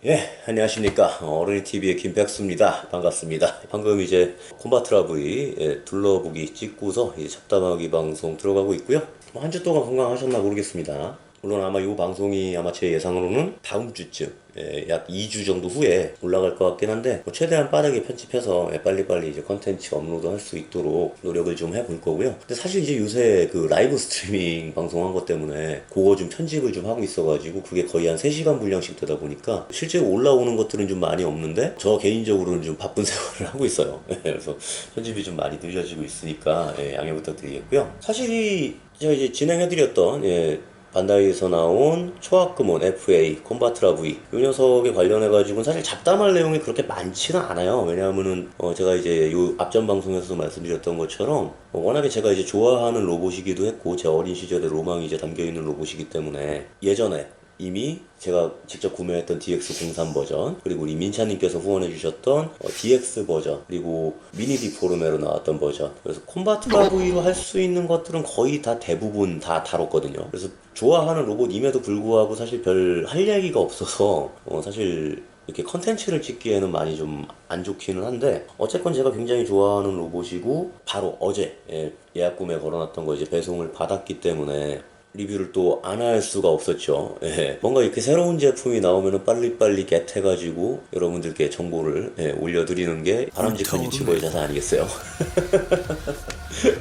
예, 안녕하십니까. 어른이TV의 김백수입니다. 반갑습니다. 방금 이제 콤바트라브이 둘러보기 찍고서 이제 잡담하기 방송 들어가고 있고요. 한 주 동안 건강하셨나 모르겠습니다. 물론 아마 이 방송이 아마 제 예상으로는 다음 주쯤, 약 2주 정도 후에 올라갈 것 같긴 한데, 뭐 최대한 빠르게 편집해서 빨리빨리 이제 컨텐츠 업로드 할 수 있도록 노력을 좀 해볼 거고요. 근데 사실 이제 요새 그 라이브 스트리밍 방송한 것 때문에 그거 좀 편집을 좀 하고 있어가지고 그게 거의 한 3시간 분량씩 되다 보니까 실제로 올라오는 것들은 좀 많이 없는데 저 개인적으로는 좀 바쁜 생활을 하고 있어요. 그래서 편집이 좀 많이 늦어지고 있으니까 양해 부탁드리겠고요. 사실 제가 이제 진행해드렸던 반다이에서 나온 초합금온 FA 콤바트라 V 이 녀석에 관련해가지고는 사실 잡담할 내용이 그렇게 많지는 않아요. 왜냐하면은 제가 이제 요 앞전 방송에서도 말씀드렸던 것처럼 워낙에 제가 이제 좋아하는 로봇이기도 했고 제 어린 시절의 로망이 이제 담겨있는 로봇이기 때문에 예전에 이미 제가 직접 구매했던 DX03 버전, 그리고 우리 민차님께서 후원해주셨던 DX 버전, 그리고 미니 디포르메로 나왔던 버전. 그래서 콤바트 V로 할 수 있는 것들은 거의 다 대부분 다 다뤘거든요. 그래서 좋아하는 로봇임에도 불구하고 사실 별 할 얘기가 없어서 사실 이렇게 컨텐츠를 찍기에는 많이 좀 안 좋기는 한데 어쨌건 제가 굉장히 좋아하는 로봇이고 바로 어제 예약 구매 걸어놨던 거 이제 배송을 받았기 때문에 리뷰를 또 안 할 수가 없었죠. 예. 뭔가 이렇게 새로운 제품이 나오면 빨리빨리 겟해가지고 여러분들께 정보를 올려드리는 게 바람직한 유튜버의 자세 아니겠어요?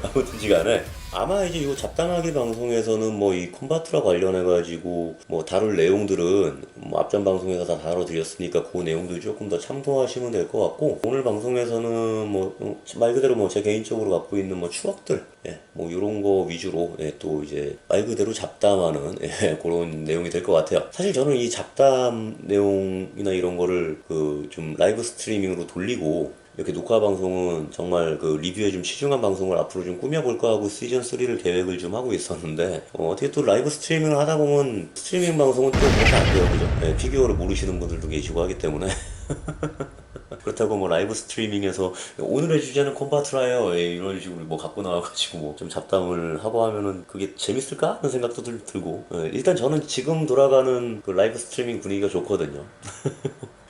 아무튼 시간에 아마 이제 이 잡담하기 방송에서는 뭐 이 콤바트라 관련해가지고 뭐 다룰 내용들은 뭐 앞전 방송에서 다 다뤄드렸으니까 그 내용들 조금 더 참고하시면 될 것 같고 오늘 방송에서는 뭐 말 그대로 뭐 제 개인적으로 갖고 있는 뭐 추억들 뭐 이런 거 위주로 또 이제 말 그대로 잡담하는 그런 내용이 될 것 같아요. 사실 저는 이 잡담 내용이나 이런 거를 그 좀 라이브 스트리밍으로 돌리고 이렇게 녹화 방송은 정말 그 리뷰에 좀 치중한 방송을 앞으로 좀 꾸며볼까 하고 시즌 3를 계획을 좀 하고 있었는데 떻게 또 라이브 스트리밍을 하다 보면 스트리밍 방송은 또 그렇게 안 돼요, 그죠? 피규어를 모르시는 분들도 계시고 하기 때문에 그렇다고 뭐 라이브 스트리밍에서 오늘의 주제는 콤바트라예요 이런 식으로 뭐 갖고 나와가지고 뭐 좀 잡담을 하고 하면은 그게 재밌을까 하는 생각도 들고 일단 저는 지금 돌아가는 그 라이브 스트리밍 분위기가 좋거든요.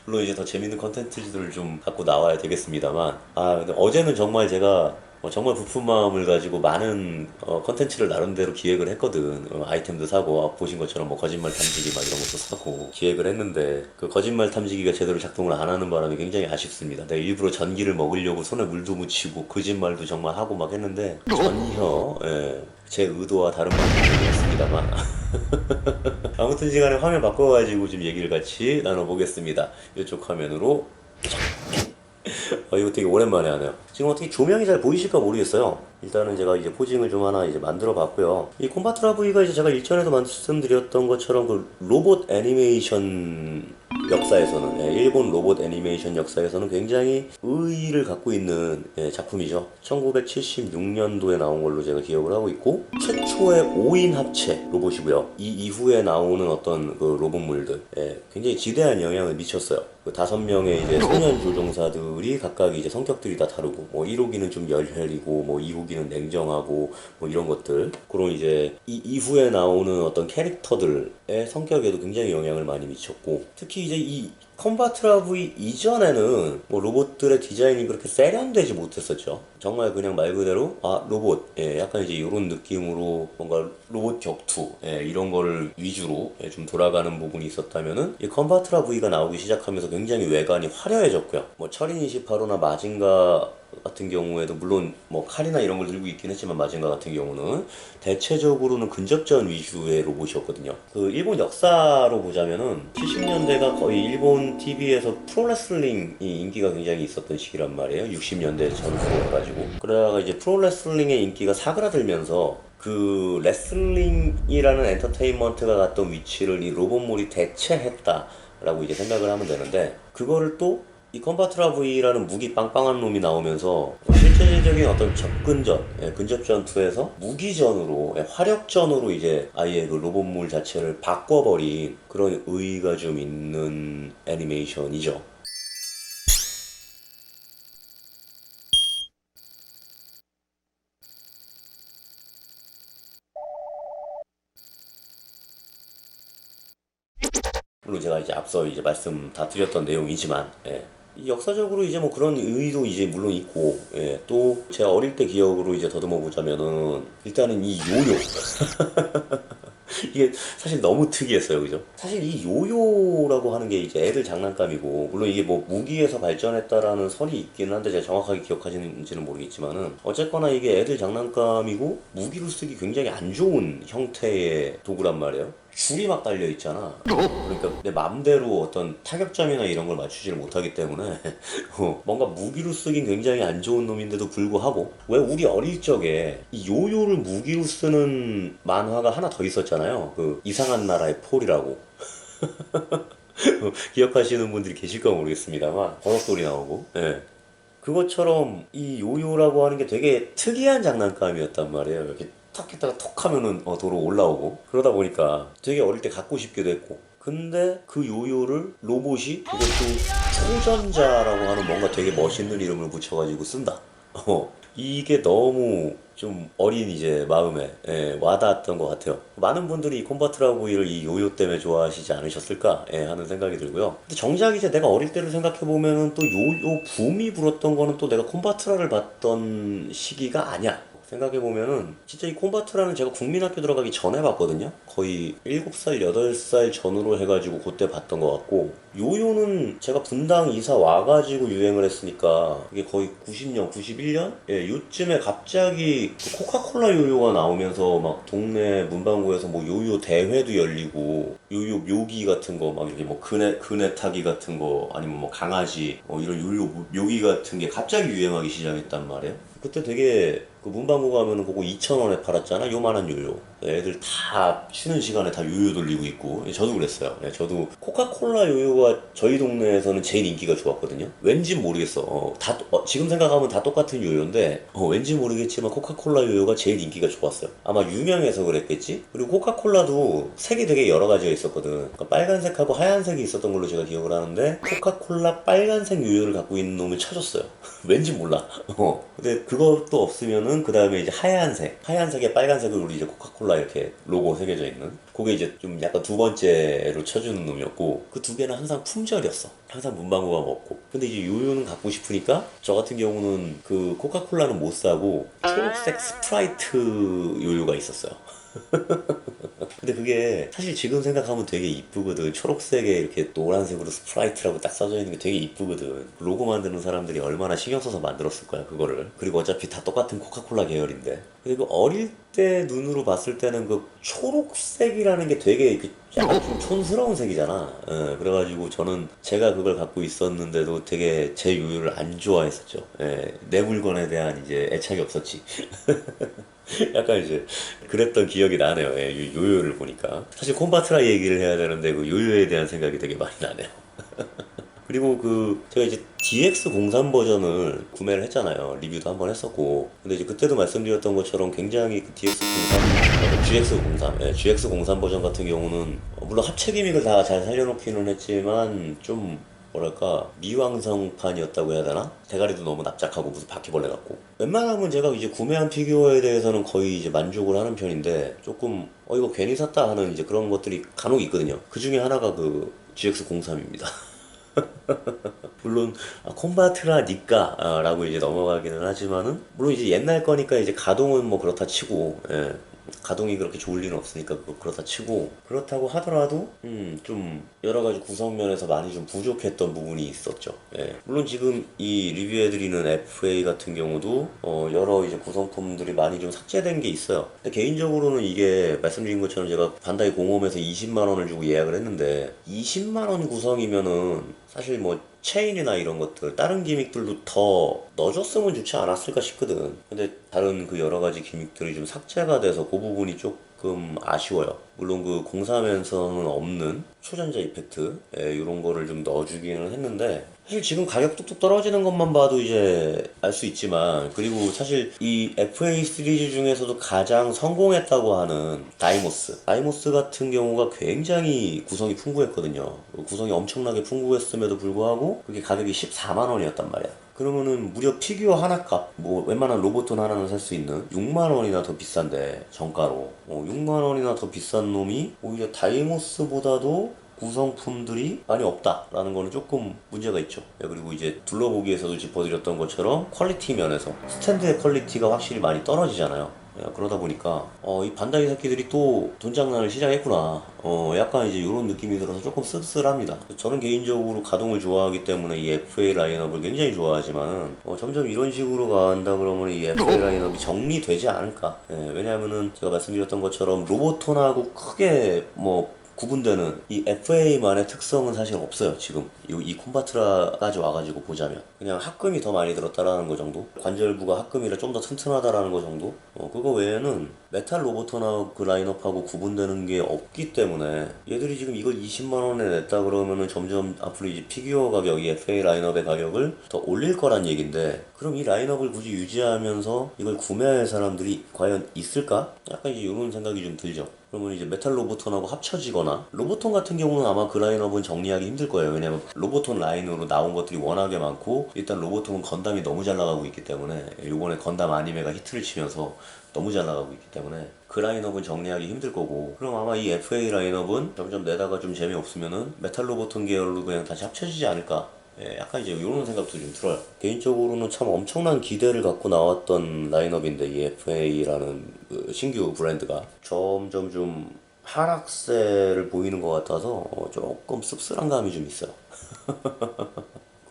물론 이제 더 재밌는 컨텐츠들을 좀 갖고 나와야 되겠습니다만 근데 어제는 정말 제가 정말 부푼 마음을 가지고 많은 컨텐츠를 나름대로 기획을 했거든. 아이템도 사고 보신 것처럼 뭐 거짓말 탐지기 막 이런 것도 사고 기획을 했는데 그 거짓말 탐지기가 제대로 작동을 안 하는 바람에 굉장히 아쉽습니다. 내가 일부러 전기를 먹으려고 손에 물도 묻히고 거짓말도 정말 하고 막 했는데 전혀 제 의도와 다른 방법이었습니다만 아무튼 시간에 화면 바꿔가지고 좀 얘기를 같이 나눠보겠습니다. 이쪽 화면으로 이거 되게 오랜만에 하네요. 지금 어떻게 조명이 잘 보이실까 모르겠어요. 일단은 제가 이제 포징을 좀 하나 이제 만들어 봤고요. 이 콤바트라 V가 이제 제가 일전에도 말씀드렸던 것처럼 그 로봇 애니메이션 역사에서는 일본 로봇 애니메이션 역사에서는 굉장히 의의를 갖고 있는 작품이죠. 1976년도에 나온 걸로 제가 기억을 하고 있고 최초의 5인 합체 로봇이고요. 이 이후에 나오는 어떤 그 로봇물들 굉장히 지대한 영향을 미쳤어요. 그 5명의 이제 소년 조종사들이 각각 이제 성격들이 다 다르고 뭐 1호기는 좀 열혈이고 뭐 2호기는 냉정하고 뭐 이런 것들 그런 이제 이 이후에 나오는 어떤 캐릭터들의 성격에도 굉장히 영향을 많이 미쳤고 특히 이제 이 컴바트라 V 이전에는 뭐 로봇들의 디자인이 그렇게 세련되지 못했었죠. 정말 그냥 말 그대로 로봇 약간 이제 이런 느낌으로 뭔가 로봇 격투 이런 거를 위주로 좀 돌아가는 부분이 있었다면은 이 컴바트라 V가 나오기 시작하면서 굉장히 외관이 화려해졌고요. 뭐 철인 28호나 마징가 같은 경우에도 물론 뭐 칼이나 이런 걸 들고 있긴 했지만 마징가 같은 경우는 대체적으로는 근접전 위주의 로봇이었거든요. 그 일본 역사로 보자면은 70년대가 거의 일본 TV에서 프로레슬링이 인기가 굉장히 있었던 시기란 말이에요. 60년대 전후로 해가지고 그러다가 이제 프로레슬링의 인기가 사그라들면서 그 레슬링이라는 엔터테인먼트가 갔던 위치를 이 로봇물이 대체했다라고 이제 생각을 하면 되는데 그거를 또 이 컴바트라 V라는 무기 빵빵한 놈이 나오면서 실제적인 어떤 접근전, 근접 전투에서 무기전으로, 화력전으로 이제 아예 그 로봇물 자체를 바꿔버린 그런 의의가 좀 있는 애니메이션이죠. 물론 제가 이제 앞서 이제 말씀 다 드렸던 내용이지만, 예. 이 역사적으로 이제 뭐 그런 의의도 이제 물론 있고, 예. 또 제가 어릴 때 기억으로 이제 더듬어 보자면은, 일단은 이 요요. 이게 사실 너무 특이했어요, 그죠? 사실 이 요요라고 하는 게 이제 애들 장난감이고, 물론 이게 뭐 무기에서 발전했다라는 설이 있긴 한데 제가 정확하게 기억하시는지는 모르겠지만은, 어쨌거나 이게 애들 장난감이고 무기로 쓰기 굉장히 안 좋은 형태의 도구란 말이에요. 줄이 막 달려 있잖아. 그러니까 내 맘대로 어떤 타격점이나 이런 걸 맞추지를 못하기 때문에 뭔가 무기로 쓰긴 굉장히 안 좋은 놈인데도 불구하고, 왜 우리 어릴 적에 이 요요를 무기로 쓰는 만화가 하나 더 있었잖아요. 그 이상한 나라의 폴이라고. 기억하시는 분들이 계실까 모르겠습니다만 버섯돌이 나오고. 예. 그것처럼 이 요요라고 하는 게 되게 특이한 장난감이었단 말이에요. 이렇게 탁 했다가 톡 하면은 도로 올라오고. 그러다 보니까 되게 어릴 때 갖고 싶기도 했고. 근데 그 요요를 로봇이 그것도 초전자라고 하는 뭔가 되게 멋있는 이름을 붙여가지고 쓴다. 이게 너무 좀 어린 이제 마음에, 예, 와닿았던 것 같아요. 많은 분들이 이 콤바트라보이를 이 요요 때문에 좋아하시지 않으셨을까, 예, 하는 생각이 들고요. 근데 정작 이제 내가 어릴 때를 생각해 보면은 또 요요 붐이 불었던 거는 또 내가 콤바트라를 봤던 시기가 아니야. 생각해 보면은 진짜 이 콤바트라는 제가 국민학교 들어가기 전에 봤거든요. 거의 7살, 8살 전으로 해가지고 그때 봤던 것 같고, 요요는 제가 분당 이사 와가지고 유행을 했으니까 이게 거의 90년, 91년? 예, 요쯤에 갑자기 그 코카콜라 요요가 나오면서 막 동네 문방구에서 뭐 요요 대회도 열리고, 요요 묘기 같은 거 막 이렇게 뭐 그네 타기 같은 거, 아니면 뭐 강아지 이런 요요 묘기 같은 게 갑자기 유행하기 시작했단 말이에요. 그때 되게 그 문방구 가면은 그거 2,000원에 팔았잖아, 요만한 요요. 애들 다 쉬는 시간에 다 요요 돌리고 있고. 예, 저도 그랬어요. 예, 저도 코카콜라 요요가 저희 동네에서는 제일 인기가 좋았거든요. 왠지 모르겠어. 지금 생각하면 다 똑같은 요요인데, 왠지 모르겠지만 코카콜라 요요가 제일 인기가 좋았어요. 아마 유명해서 그랬겠지? 그리고 코카콜라도 색이 되게 여러 가지가 있었거든. 그러니까 빨간색하고 하얀색이 있었던 걸로 제가 기억을 하는데, 코카콜라 빨간색 요요를 갖고 있는 놈을 찾았어요. 왠지 몰라. 근데 그것도 없으면은 그 다음에 이제 하얀색에 빨간색으로 이제 코카콜라 이렇게 로고 새겨져 있는. 그게 이제 좀 약간 두 번째로 쳐주는 놈이었고, 그 두 개는 항상 품절이었어. 항상 문방구가 없고. 근데 이제 요요는 갖고 싶으니까 저 같은 경우는 그 코카콜라는 못 사고 초록색 스프라이트 요요가 있었어요. 근데 그게 사실 지금 생각하면 되게 이쁘거든. 초록색에 이렇게 노란색으로 스프라이트라고 딱 써져 있는 게 되게 이쁘거든. 로고 만드는 사람들이 얼마나 신경 써서 만들었을 거야, 그거를. 그리고 어차피 다 똑같은 코카콜라 계열인데. 그리고 어릴 때 눈으로 봤을 때는 그 초록색이라는 게 되게 약간 좀 촌스러운 색이잖아. 그래가지고 저는 제가 그걸 갖고 있었는데도 되게 제 요요를 안 좋아했었죠. 내 물건에 대한 이제 애착이 없었지. 약간 이제 그랬던 기억이 나네요. 예, 요요를 보니까. 사실 콤바트라 얘기를 해야 되는데 그 요요에 대한 생각이 되게 많이 나네요. 그리고 그 제가 이제 DX03 버전을 구매를 했잖아요. 리뷰도 한번 했었고. 근데 이제 그때도 말씀드렸던 것처럼 굉장히 그 DX03, GX03, 예, GX03 버전 같은 경우는 물론 합체 기믹을 다 잘 살려놓기는 했지만 좀 뭐랄까 미완성판이었다고 해야 되나? 대가리도 너무 납작하고 무슨 바퀴벌레 같고. 웬만하면 제가 이제 구매한 피규어에 대해서는 거의 이제 만족을 하는 편인데, 조금 이거 괜히 샀다 하는 이제 그런 것들이 간혹 있거든요. 그 중에 하나가 그 GX03입니다. 물론 콤바트라니까 라고 이제 넘어가기는 하지만은, 물론 이제 옛날 거니까 이제 가동은 뭐 그렇다 치고, 예, 가동이 그렇게 좋을 리는 없으니까 그렇다 치고, 그렇다고 하더라도 좀 여러 가지 구성면에서 많이 좀 부족했던 부분이 있었죠. 예. 물론 지금 이 리뷰해드리는 FA 같은 경우도 여러 이제 구성품들이 많이 좀 삭제된 게 있어요. 근데 개인적으로는 이게 말씀드린 것처럼 제가 반다이 공홈에서 20만 원을 주고 예약을 했는데, 20만 원 구성이면은 사실 뭐 체인이나 이런 것들 다른 기믹들도 더 넣어줬으면 좋지 않았을까 싶거든. 근데 다른 그 여러 가지 기믹들이 좀 삭제가 돼서 그 부분이 조금 아쉬워요. 물론 그 03에서는 없는 초전자 이펙트, 이런 거를 좀 넣어주기는 했는데, 사실 지금 가격 뚝뚝 떨어지는 것만 봐도 이제 알 수 있지만, 그리고 사실 이 FA 시리즈 중에서도 가장 성공했다고 하는 다이모스 같은 경우가 굉장히 구성이 풍부했거든요. 구성이 엄청나게 풍부했음에도 불구하고 그게 가격이 14만 원이었단 말이야. 그러면은 무려 피규어 하나 값, 뭐 웬만한 로봇돈 하나는 살 수 있는 6만 원이나 더 비싼데, 정가로 6만 원이나 더 비싼 놈이 오히려 다이모스보다도 구성품들이 많이 없다라는 거는 조금 문제가 있죠. 그리고 이제 둘러보기에서도 짚어드렸던 것처럼 퀄리티 면에서 스탠드의 퀄리티가 확실히 많이 떨어지잖아요. 그러다 보니까 이 반다이 새끼들이 또 돈장난을 시작했구나, 약간 이제 이런 느낌이 들어서 조금 씁쓸합니다. 저는 개인적으로 가동을 좋아하기 때문에 이 FA 라인업을 굉장히 좋아하지만 점점 이런 식으로 간다 그러면 이 FA 라인업이 정리되지 않을까. 왜냐하면은 제가 말씀드렸던 것처럼 로보톤하고 크게 뭐 구분되는 이 FA만의 특성은 사실 없어요. 지금 이 콤바트라까지 와가지고 보자면 그냥 합금이 더 많이 들었다라는 거 정도, 관절부가 합금이라 좀 더 튼튼하다라는 거 정도. 그거 외에는 메탈 로보터나 그 라인업하고 구분되는 게 없기 때문에 얘들이 지금 이걸 20만원에 냈다 그러면은 점점 앞으로 이제 피규어 가격이 FA 라인업의 가격을 더 올릴 거란 얘긴데, 그럼 이 라인업을 굳이 유지하면서 이걸 구매할 사람들이 과연 있을까? 약간 이제 이런 생각이 좀 들죠. 그러면 이제 메탈 로보톤하고 합쳐지거나, 로보톤 같은 경우는 아마 그 라인업은 정리하기 힘들 거예요. 왜냐면 로보톤 라인으로 나온 것들이 워낙에 많고, 일단 로보톤은 건담이 너무 잘 나가고 있기 때문에, 요번에 건담 아니메가 히트를 치면서 너무 잘 나가고 있기 때문에 그 라인업은 정리하기 힘들 거고, 그럼 아마 이 FA 라인업은 점점 내다가 좀 재미없으면은 메탈 로보톤 계열로 그냥 다시 합쳐지지 않을까. 약간 이제 이런 생각도 좀 들어요. 개인적으로는 참 엄청난 기대를 갖고 나왔던 라인업인데, 이 FA라는 그 신규 브랜드가 점점 좀 하락세를 보이는 것 같아서 조금 씁쓸한 감이 좀 있어요.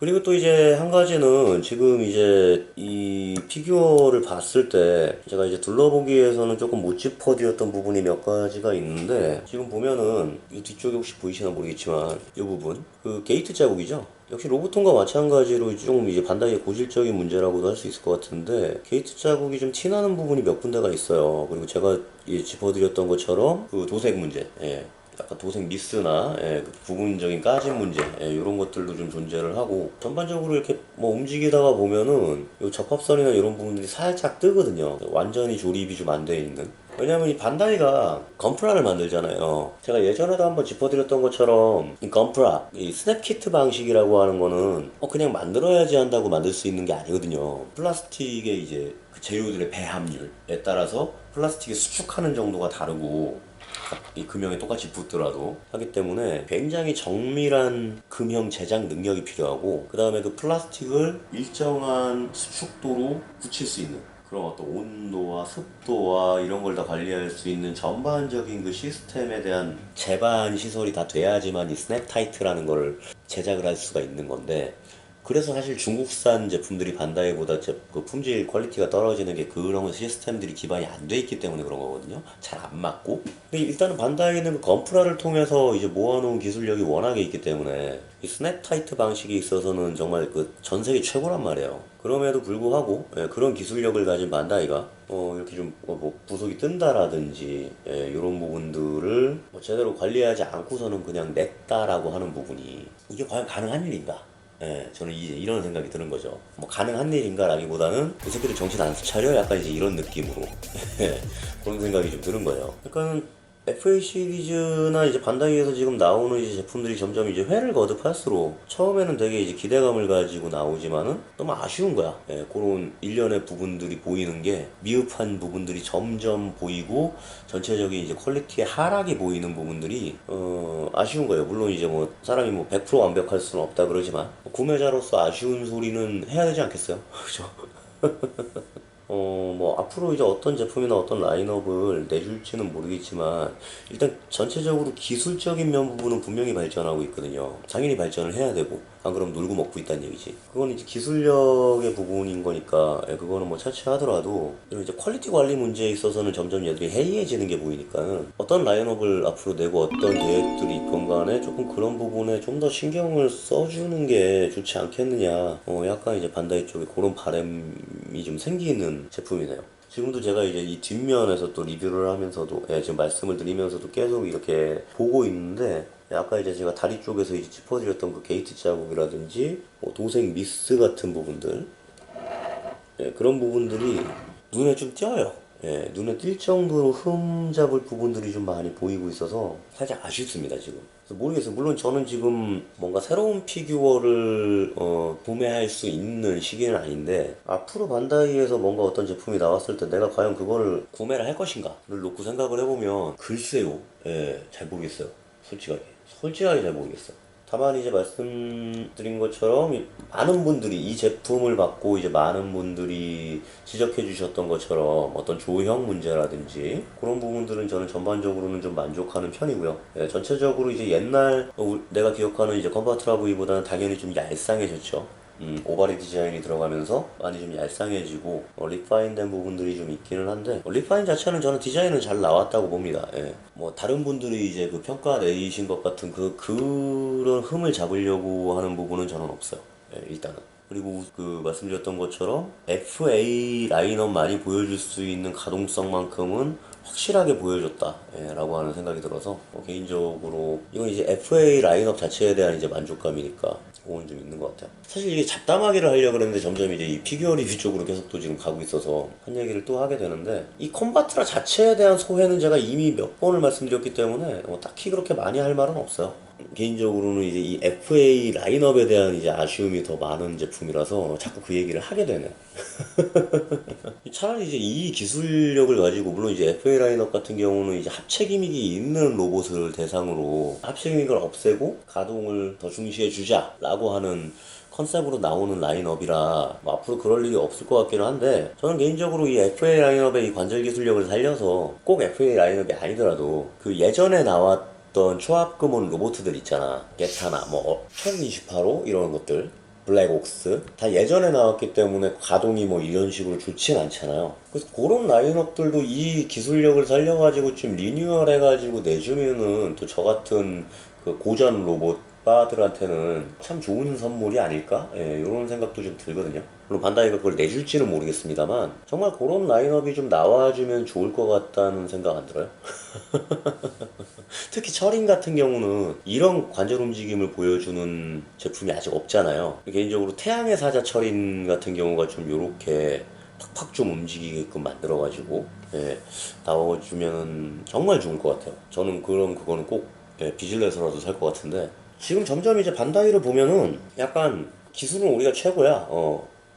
그리고 또 이제 한 가지는, 지금 이제 이 피규어를 봤을 때 제가 이제 둘러보기에서는 조금 못 짚어드렸던 부분이 몇 가지가 있는데, 지금 보면은 이 뒤쪽에 혹시 보이시나 모르겠지만 이 부분, 그 게이트 자국이죠. 역시 로보톤과 마찬가지로 좀 이제 반다이의 고질적인 문제라고도 할 수 있을 것 같은데, 게이트 자국이 좀 티나는 부분이 몇 군데가 있어요. 그리고 제가 짚어드렸던 것처럼 그 도색 문제, 약간 도색 미스나 그 부분적인 까짐 문제, 이런 것들도 좀 존재를 하고, 전반적으로 이렇게 뭐 움직이다가 보면은 요 접합선이나 이런 부분들이 살짝 뜨거든요. 완전히 조립이 좀 안 돼 있는. 왜냐면 이 반다이가 건프라를 만들잖아요. 제가 예전에도 한번 짚어드렸던 것처럼 이 건프라, 이 스냅키트 방식이라고 하는 거는 그냥 만들어야지 한다고 만들 수 있는 게 아니거든요. 플라스틱의 이제 그 재료들의 배합률에 따라서 플라스틱의 수축하는 정도가 다르고, 이 금형에 똑같이 붙더라도 하기 때문에 굉장히 정밀한 금형 제작 능력이 필요하고, 그 다음에 그 플라스틱을 일정한 수축도로 붙일 수 있는 그런 어떤 온도와 습도와 이런 걸 다 관리할 수 있는 전반적인 그 시스템에 대한 제반 시설이 다 돼야지만 이 스냅 타이트라는 걸 제작을 할 수가 있는 건데, 그래서 사실 중국산 제품들이 반다이보다 그 품질 퀄리티가 떨어지는 게 그런 시스템들이 기반이 안 돼 있기 때문에 그런 거거든요. 잘 안 맞고. 근데 일단은 반다이는 그 건프라를 통해서 이제 모아놓은 기술력이 워낙에 있기 때문에 이 스냅 타이트 방식에 있어서는 정말 그 전 세계 최고란 말이에요. 그럼에도 불구하고 그런 기술력을 가진 반다이가 이렇게 좀 뭐 부속이 뜬다라든지 이런 부분들을 뭐 제대로 관리하지 않고서는 그냥 냈다라고 하는 부분이, 이게 과연 가능한 일인가? 저는 이제 이런 생각이 드는 거죠. 뭐 가능한 일인가라기보다는 이 새끼들 정신 안 차려? 약간 이제 이런 느낌으로 그런 생각이 좀 드는 거예요. 약간 FA 시리즈나 이제 반다이에서 지금 나오는 이제 제품들이 점점 이제 회를 거듭할수록 처음에는 되게 이제 기대감을 가지고 나오지만은 너무 아쉬운 거야. 그런 일련의 부분들이 보이는 게, 미흡한 부분들이 점점 보이고 전체적인 이제 퀄리티의 하락이 보이는 부분들이 아쉬운 거예요. 물론 이제 뭐 사람이 뭐 100% 완벽할 수는 없다 그러지만, 구매자로서 아쉬운 소리는 해야 되지 않겠어요? 그죠? 뭐, 앞으로 이제 어떤 제품이나 어떤 라인업을 내줄지는 모르겠지만, 일단 전체적으로 기술적인 면 부분은 분명히 발전하고 있거든요. 당연히 발전을 해야 되고, 안 그럼 놀고 먹고 있다는 얘기지. 그건 이제 기술력의 부분인 거니까, 그거는 뭐 차치하더라도, 이런 이제 퀄리티 관리 문제에 있어서는 점점 얘들이 해이해지는 게 보이니까는, 어떤 라인업을 앞으로 내고 어떤 계획들이 있건 간에 조금 그런 부분에 좀 더 신경을 써주는 게 좋지 않겠느냐. 약간 이제 반다이 쪽에 그런 바람이 좀 생기는 제품이네요. 지금도 제가 이제 이 뒷면에서 또 리뷰를 하면서도, 지금 말씀을 드리면서도 계속 이렇게 보고 있는데, 아까 이제 제가 다리 쪽에서 이제 짚어드렸던 그 게이트 자국이라든지 뭐 도색 미스 같은 부분들, 그런 부분들이 눈에 좀 띄어요. 눈에 띌 정도로 흠잡을 부분들이 좀 많이 보이고 있어서 살짝 아쉽습니다, 지금. 그래서 모르겠어요. 물론 저는 지금 뭔가 새로운 피규어를 구매할 수 있는 시기는 아닌데, 앞으로 반다이에서 뭔가 어떤 제품이 나왔을 때 내가 과연 그거를 구매를 할 것인가를 놓고 생각을 해보면, 글쎄요. 잘 모르겠어요. 솔직하게. 솔직하게 잘 모르겠어요. 다만 이제 말씀드린 것처럼 많은 분들이 이 제품을 받고 이제 많은 분들이 지적해 주셨던 것처럼 어떤 조형 문제라든지 그런 부분들은 저는 전반적으로는 좀 만족하는 편이고요. 예, 전체적으로 이제 옛날 내가 기억하는 이제 컨버트라브이보다는 당연히 좀 얄쌍해졌죠. 오바리 디자인이 들어가면서 많이 좀 얄쌍해지고 리파인된 부분들이 좀 있기는 한데 리파인 자체는 저는 디자인은 잘 나왔다고 봅니다. 예. 뭐 다른 분들이 이제 그 평가 내리신 것 같은 그런 흠을 잡으려고 하는 부분은 저는 없어요. 예, 일단은. 그리고 그 말씀드렸던 것처럼 FA 라인업 많이 보여줄 수 있는 가동성만큼은 확실하게 보여줬다 라고 하는 생각이 들어서 개인적으로 이건 이제 FA 라인업 자체에 대한 이제 만족감이니까 그건 좀 있는 것 같아요. 사실 이게 잡담하기를 하려고 그랬는데 점점 이제 이 피규어 리뷰 쪽으로 계속 또 지금 가고 있어서 한 얘기를 또 하게 되는데 이 콤바트라 자체에 대한 소회는 제가 이미 몇 번을 말씀드렸기 때문에 딱히 그렇게 많이 할 말은 없어요. 개인적으로는 이제 이 FA 라인업에 대한 이제 아쉬움이 더 많은 제품이라서 자꾸 그 얘기를 하게 되네요. 차라리 이제 이 기술력을 가지고 물론 이제 FA 라인업 같은 경우는 이제 합체 기믹이 있는 로봇을 대상으로 합체 기믹을 없애고 가동을 더 중시해 주자라고 하는 컨셉으로 나오는 라인업이라 뭐 앞으로 그럴 일이 없을 것 같기는 한데 저는 개인적으로 이 FA 라인업의 이 관절 기술력을 살려서 꼭 FA 라인업이 아니더라도 그 예전에 나왔던 초합금원 로봇들 있잖아. 게타나 뭐 1028호 이런 것들 블랙옥스 다 예전에 나왔기 때문에 가동이 뭐 이런 식으로 좋진 않잖아요. 그래서 그런 라인업들도 이 기술력을 살려가지고 좀 리뉴얼 해가지고 내주면은 또 저 같은 그 고전 로봇 바들한테는 참 좋은 선물이 아닐까? 예, 이런 생각도 좀 들거든요. 물론 반다이가 그걸 내줄지는 모르겠습니다만 정말 그런 라인업이 좀 나와주면 좋을 것 같다는 생각 안 들어요? 특히 철인 같은 경우는 이런 관절 움직임을 보여주는 제품이 아직 없잖아요. 개인적으로 태양의 사자 철인 같은 경우가 좀 요렇게 팍팍 좀 움직이게끔 만들어가지고 예, 나와주면 정말 좋을 것 같아요. 저는 그거는 꼭 비질레서라도 살 것 같은데 지금 점점 이제 반다이를 보면은 약간 기술은 우리가 최고야.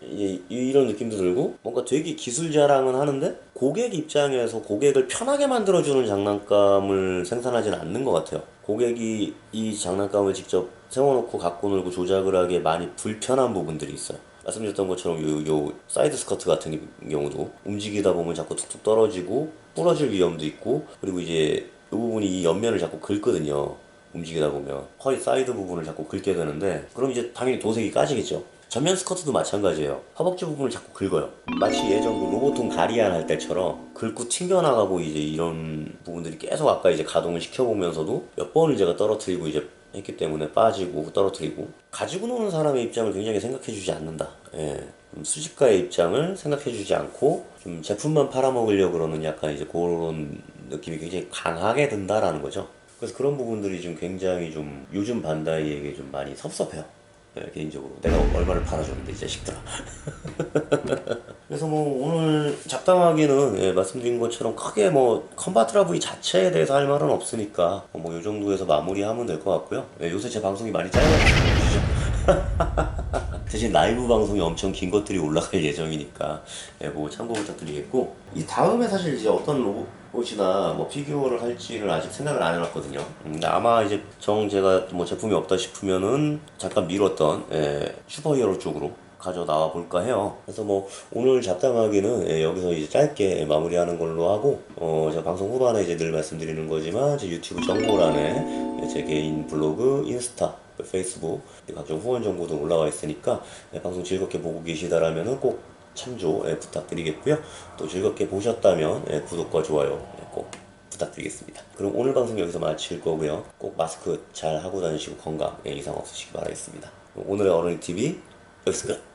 이런 느낌도 들고 뭔가 되게 기술 자랑은 하는데 고객 입장에서 고객을 편하게 만들어주는 장난감을 생산하지는 않는 것 같아요. 고객이 이 장난감을 직접 세워놓고 갖고 놀고 조작을 하기에 많이 불편한 부분들이 있어요. 말씀드렸던 것처럼 요 사이드 스커트 같은 경우도 움직이다 보면 자꾸 툭툭 떨어지고 부러질 위험도 있고 그리고 이제 이 부분이 이 옆면을 자꾸 긁거든요. 움직이다 보면 허리 사이드 부분을 자꾸 긁게 되는데 그럼 이제 당연히 도색이 까지겠죠. 전면 스커트도 마찬가지예요. 허벅지 부분을 자꾸 긁어요. 마치 예전 그 로보톤 가리안 할 때처럼 긁고 튕겨나가고 이제 이런 부분들이 계속 아까 이제 가동을 시켜보면서도 몇 번을 제가 떨어뜨리고 이제 했기 때문에 빠지고 떨어뜨리고 가지고 노는 사람의 입장을 굉장히 생각해주지 않는다. 예. 수집가의 입장을 생각해주지 않고 좀 제품만 팔아먹으려고 그러는 약간 이제 그런 느낌이 굉장히 강하게 든다라는 거죠. 그래서 그런 부분들이 좀 굉장히 좀 요즘 반다이에게 좀 많이 섭섭해요. 네, 개인적으로 내가 얼마를 팔아줬는데 이 자식들아. 그래서 뭐 오늘 잡담하기는 말씀드린 것처럼 크게 뭐 컨바트라브이 자체에 대해서 할 말은 없으니까 뭐 요 정도에서 마무리하면 될 것 같고요. 요새 제 방송이 많이 짧아지죠. 대신 라이브 방송이 엄청 긴 것들이 올라갈 예정이니까 뭐 참고 부탁드리겠고 이 다음에 사실 이제 어떤 로봇이나 뭐 피규어를 할지를 아직 생각을 안 해놨거든요. 근데 아마 이제 제가 뭐 제품이 없다 싶으면은 잠깐 미뤘던 슈퍼히어로 쪽으로 가져 나와 볼까 해요. 그래서 뭐 오늘 잡담하기는 여기서 이제 짧게 마무리하는 걸로 하고 제가 방송 후반에 이제 늘 말씀드리는 거지만 제 유튜브 정보란에 제 개인 블로그, 인스타, 페이스북 각종 후원 정보도 올라와 있으니까 방송 즐겁게 보고 계시다라면 꼭 참조 부탁드리겠고요. 또 즐겁게 보셨다면 구독과 좋아요 꼭 부탁드리겠습니다. 그럼 오늘 방송 여기서 마칠 거고요. 꼭 마스크 잘 하고 다니시고 건강 이상 없으시기 바라겠습니다. 오늘의 어른이 TV 여기서 끝.